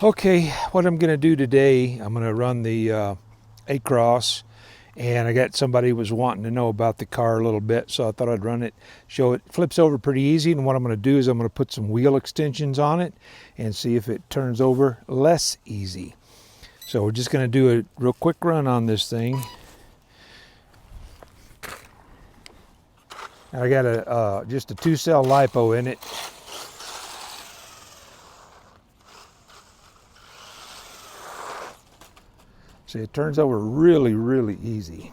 Okay, what I'm going to do today, I'm going to run the A-Cross, and I got somebody who was wanting to know about the car a little bit, so I thought I'd run it, show it. Flips over pretty easy, and what I'm going to do is I'm going to put some wheel extensions on it and see if it turns over less easy. So we're just going to do a real quick run on this thing. I got just a 2-cell LiPo in it. See, it turns over really, really easy.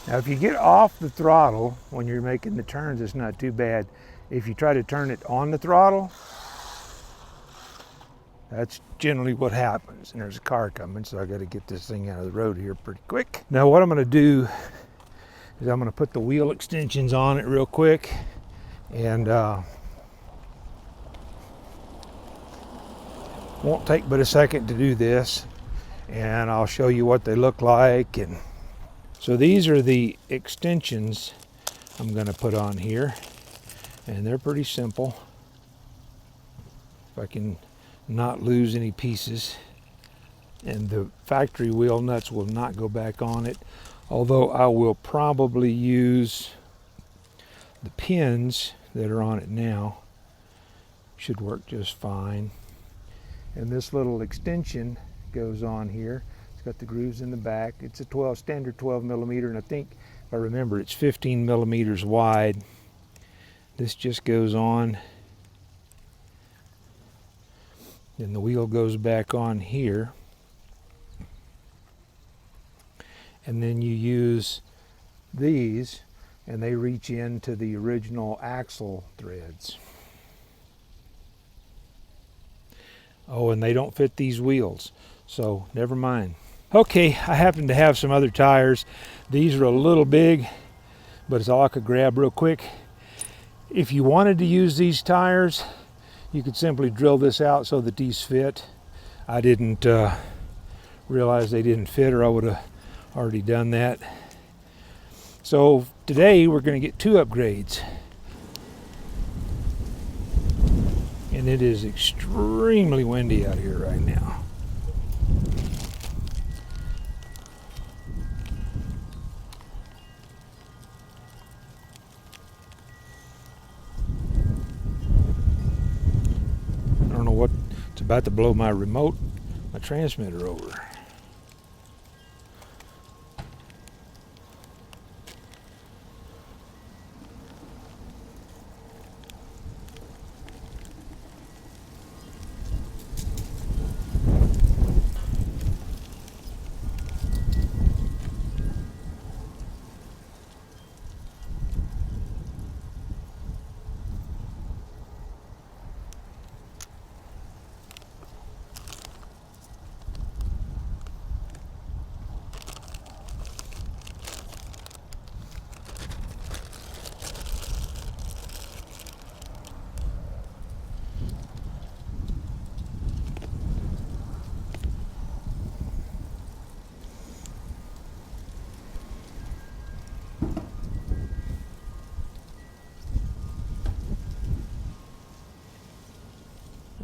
Now, if you get off the throttle when you're making the turns, it's not too bad. If you try to turn it on the throttle, that's generally what happens. And there's a car coming, so I got to get this thing out of the road here pretty quick. Now, what I'm going to do is I'm going to put the wheel extensions on it real quick, and won't take but a second to do this, and I'll show you what they look like. And so these are the extensions I'm going to put on here, and they're pretty simple. If I can not lose any pieces, and the factory wheel nuts will not go back on it, although I will probably use the pins that are on it now. Should work just fine. And this little extension goes on here. It's got the grooves in the back. It's a standard 12 millimeter, and I think, if I remember, it's 15 millimeters wide. This just goes on, then the wheel goes back on here, and then you use these, and they reach into the original axle threads. Oh, and they don't fit these wheels, so never mind. Okay, I happen to have some other tires. These are a little big, but it's all I could grab real quick. If you wanted to use these tires, you could simply drill this out so that these fit. I didn't realize they didn't fit, or I would have already done that. So today we're going to get 2 upgrades. And it is extremely windy out here right now. I don't know what, it's about to blow my transmitter over.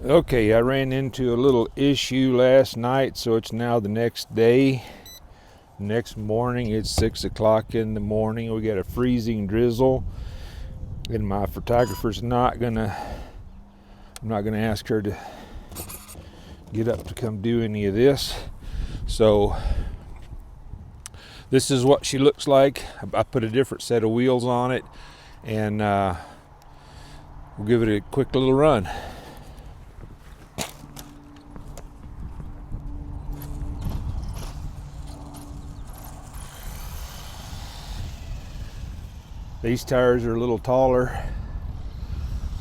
Okay, I ran into a little issue last night, so it's now the next day. Next morning, it's 6 o'clock in the morning. We got a freezing drizzle, and my photographer's I'm not gonna ask her to get up to come do any of this. So this is what she looks like. I put a different set of wheels on it, and we'll give it a quick little run. These tires are a little taller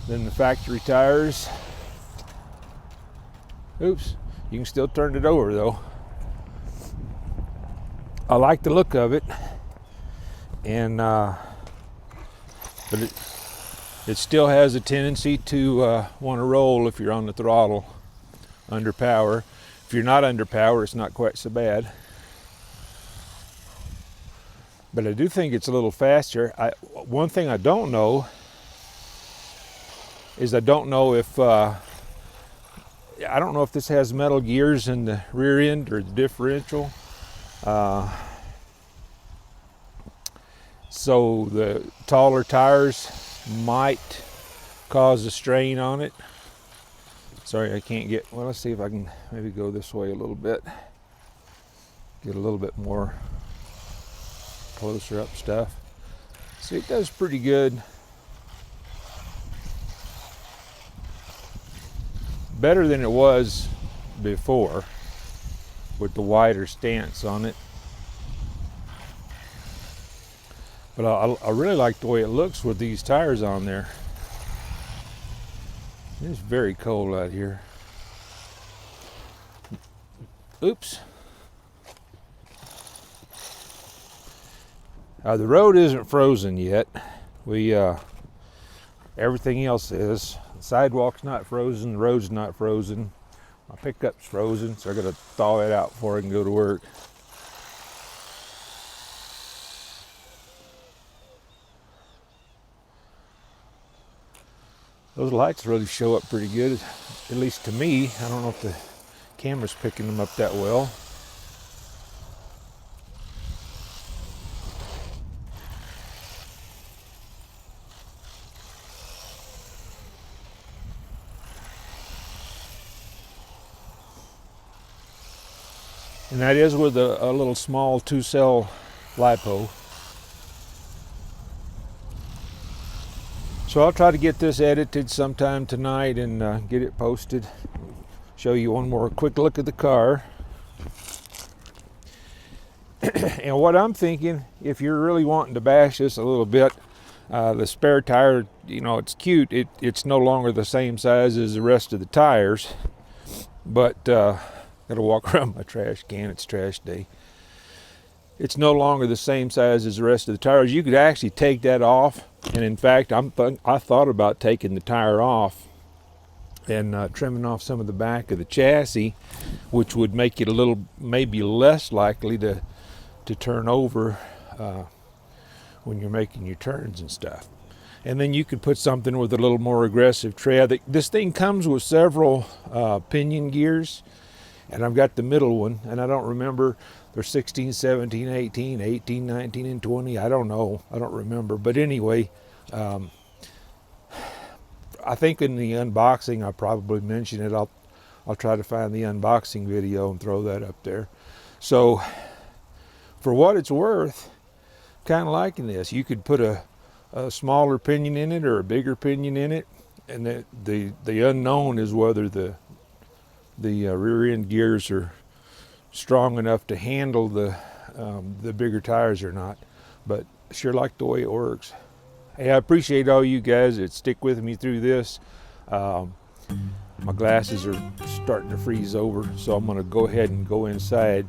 than the factory tires. Oops, you can still turn it over though. I like the look of it, and but It still has a tendency to want to roll if you're on the throttle under power. If you're not under power, it's not quite so bad. But I do think it's a little faster. One thing I don't know is I don't know if this has metal gears in the rear end or the differential. So the taller tires might cause a strain on it. Sorry, I can't get, well, let's see if I can maybe go this way a little bit. Get a little bit more closer up stuff. See, it does pretty good. Better than it was before with the wider stance on it. But I really like the way it looks with these tires on there. It's very cold out here. Oops. The road isn't frozen yet. Everything else is. The sidewalk's not frozen, the road's not frozen. My pickup's frozen, so I gotta thaw it out before I can go to work. Those lights really show up pretty good, at least to me. I don't know if the camera's picking them up that well. And that is with a little small 2-cell LiPo. So I'll try to get this edited sometime tonight and get it posted. Show you one more quick look at the car. And what I'm thinking, if you're really wanting to bash this a little bit, the spare tire, you know, it's cute. It's no longer the same size as the rest of the tires, but gotta walk around my trash can. It's trash day. It's no longer the same size as the rest of the tires. You could actually take that off, and in fact, I thought about taking the tire off and trimming off some of the back of the chassis, which would make it a little, maybe less likely to turn over when you're making your turns and stuff. And then you could put something with a little more aggressive tread. This thing comes with several pinion gears, and I've got the middle one, and I don't remember. They're 16, 17, 18, 18, 19, and 20. I don't know. I don't remember. But anyway, I think in the unboxing I probably mentioned it. I'll try to find the unboxing video and throw that up there. So for what it's worth, kind of liking this. You could put a smaller pinion in it or a bigger pinion in it, and the unknown is whether the rear end gears are strong enough to handle the bigger tires or not. But sure like the way it works. Hey, I appreciate all you guys that stick with me through this. My glasses are starting to freeze over, so I'm going to go ahead and go inside,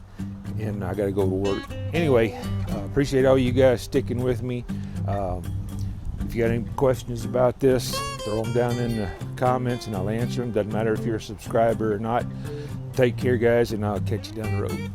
and I got to go to work. Anyway, appreciate all you guys sticking with me. If you got any questions about this, throw them down in the comments and I'll answer them. Doesn't matter if you're a subscriber or not. Take care, guys, and I'll catch you down the road.